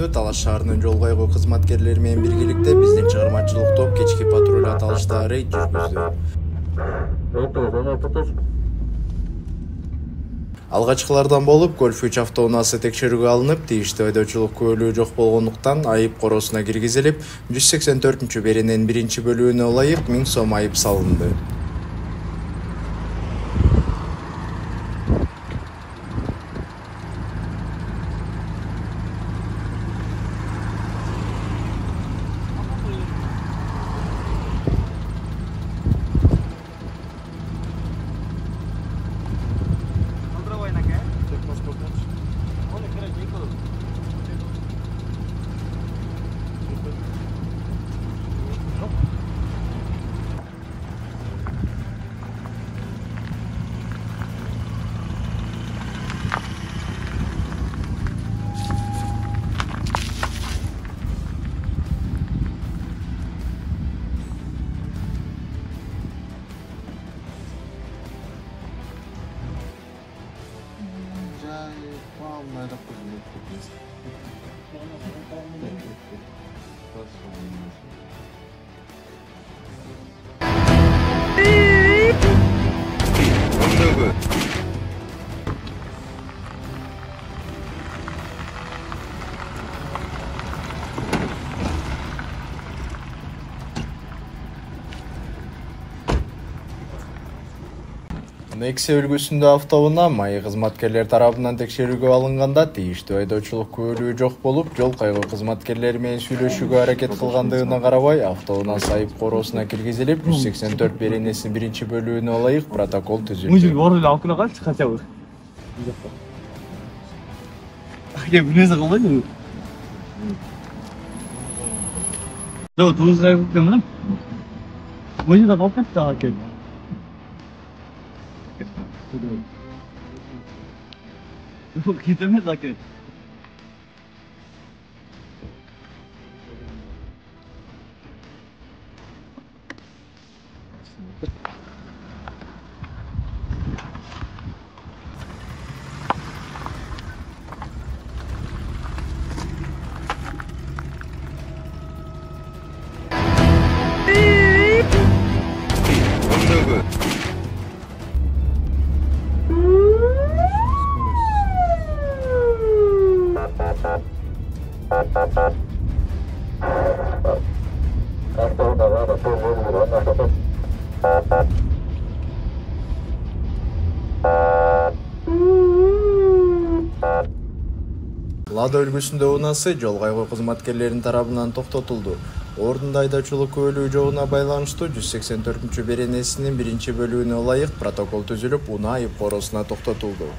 өлкөсүндө Талаш шаарынын жол кайгоо кызматкерлери менен биргеликте биздин чыгармачылык топ кечки патруль аталыштары жүргүздү. Алгачкылардан болуп Golf 3 автоунаасы текшерүүгө алынып, тийиштүү айдоочулук күбөлүгү жок болгондуктан айып коросуна киргизилип, 184-берененин 1-бөлүгүнө ылайык 1000 сом айып салынды. Нексе өлкөсүндө автоунаа майы кызматкерлер тарабынан текшерүүгө алынганда тийиштүү айдоочулук күбөлүгү жок болуп, жол кайгоо кызматкерлери менен сүйлөшүүгө аракет кылгандыгына карабай, автоунаасы айып короосуна киргизилип, 184-беренесинин 1-бөлүгүнө ылайык протокол түзүлдү. Gitmez zaten. Лада өлкөсүндө унаасы жол кайгоо кызматкерлеринин тарабынан токтотулду. Ордунда айдоочулук күбөлүгү жогуна байланыштуу 184-беренесинин 1-бөлүгүнө ылайык протокол түзүлүп, унаа айып короосуна токтотулду.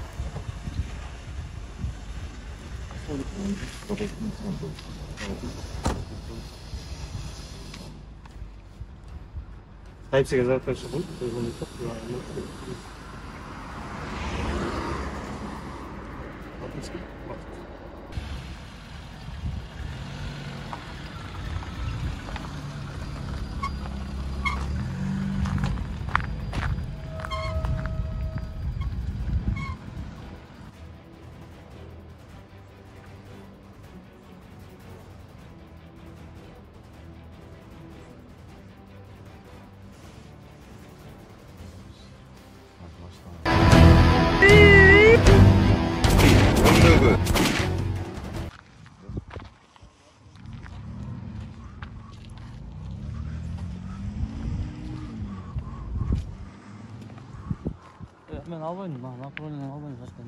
Ben almayayım, makroyla almayayım zaten.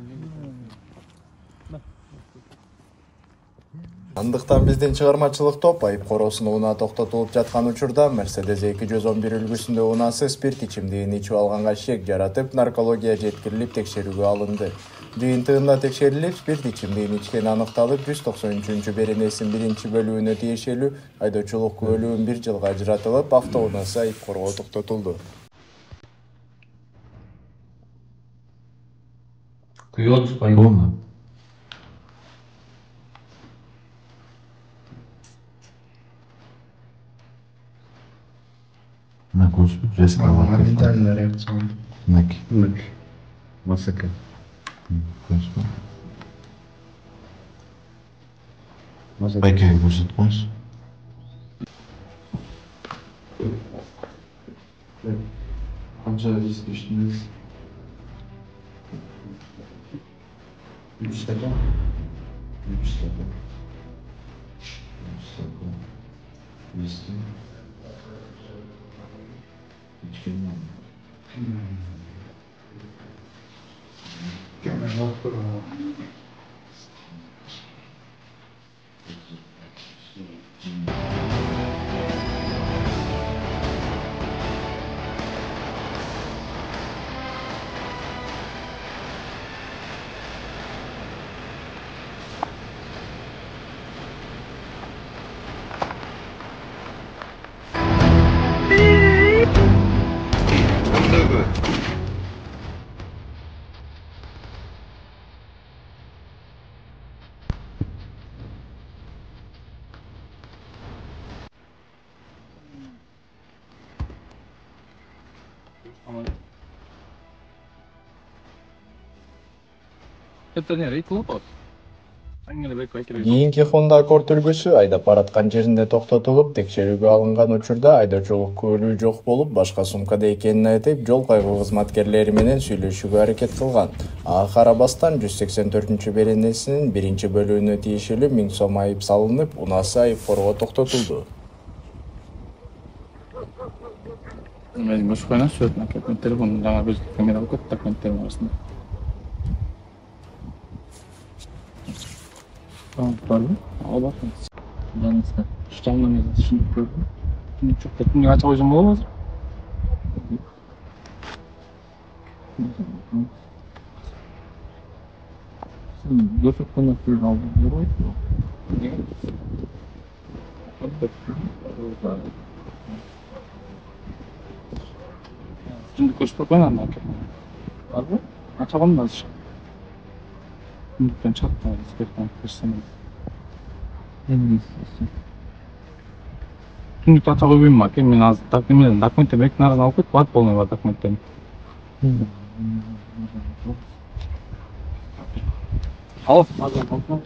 Андыктан биздин чыгармачылык топ айып короосуна унаа токтотулуп жаткан учурда Mercedes 211 өлкөсүндө унаасы спирт ичимдигин ичип алганга шек жаратып, наркология жеткирилип текшерүүгө алынды. Жыйынтыгында текшерилип, спирт ичимдигин ичкени аныкталып, 193-беренесинин 1-бөлүгүнө тиешелүү айдоочулук күбөлүгүн 1 жылга ажыратылып, автоунаасы айып коргоо токтотулду. Кует по-моему. На господи, жестко. Моментальная реакция. Наки. Масака. Господи. Байкаға көрсетіп қойыңыз. Қанша риск іштіңіз? 3 стакан. 3 стакан. 3 стакан. Виски. İçkin var mı? Это не рейд лопат. Кийинки Honda Accord үлгүсү айдап бараткан жеринде токтотулуп, текшерүүгө алынган учурда айдоочулук күбөлүү жок болуп, башка сумкада экенин айтып, жол кайгуу кызматкерлери менен сүйлөшүүгө аракет кылган. Ага карабастан 184-беренесинин 1-бөлүгүнө тиешелүү 1000 сом айып салынып, унаасы айыпкорго токтотулду. Мен башкана сөтүн акеп телефонун жаңа көз камера алып кетти документтердин арасында. Правильно? Албатым. Жаныста. Штамна мен түшүнүп көрдүм. Çok teknik açık oyun mu olmaz? Sen götürüp konaklığı aldın. Ne var ki? Ne? Şimdi koşup oynanma. Var mı? Açalım da azıcık. Ben çatma. İspekten kırsana. En iyisi. Şimdi tata koyayım bak. Ben az dokumente beklerin alıp git. Var polne var dokumentten. Al. Hadi bakalım.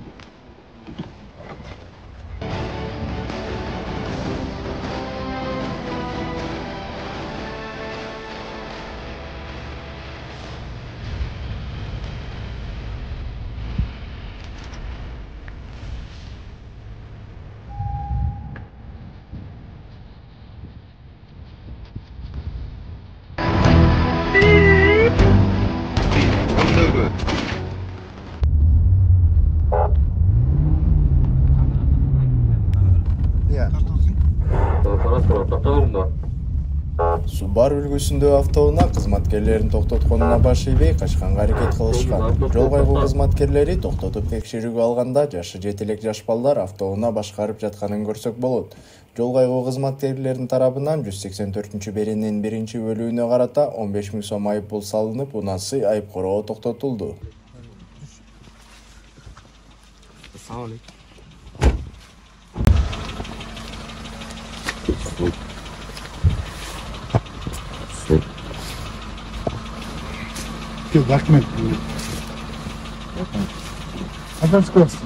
Subaru үлгүсүндөгү автоунаа кызматкерлерин токтотконуна баш ийбей качканга аракет кылышкан. Жол кайгуу кызматкерлери токтотуп текшерүүгө алганда жашы жете элек жаш балдар автоунаа башкарып жатканын көрсөк болот. Жол кайгуу кызматкерлеринин тарабынан 184-берененин 1-бөлүгүнө карата 15 000 сом айып пул салынып, унаасы айыпкорго токтотулду. Что, документ? А там скорость?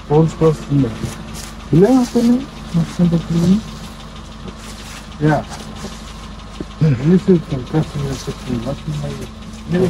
Скорость не было. Бля, понял? Максим Баклин. Я. Если там красный, я не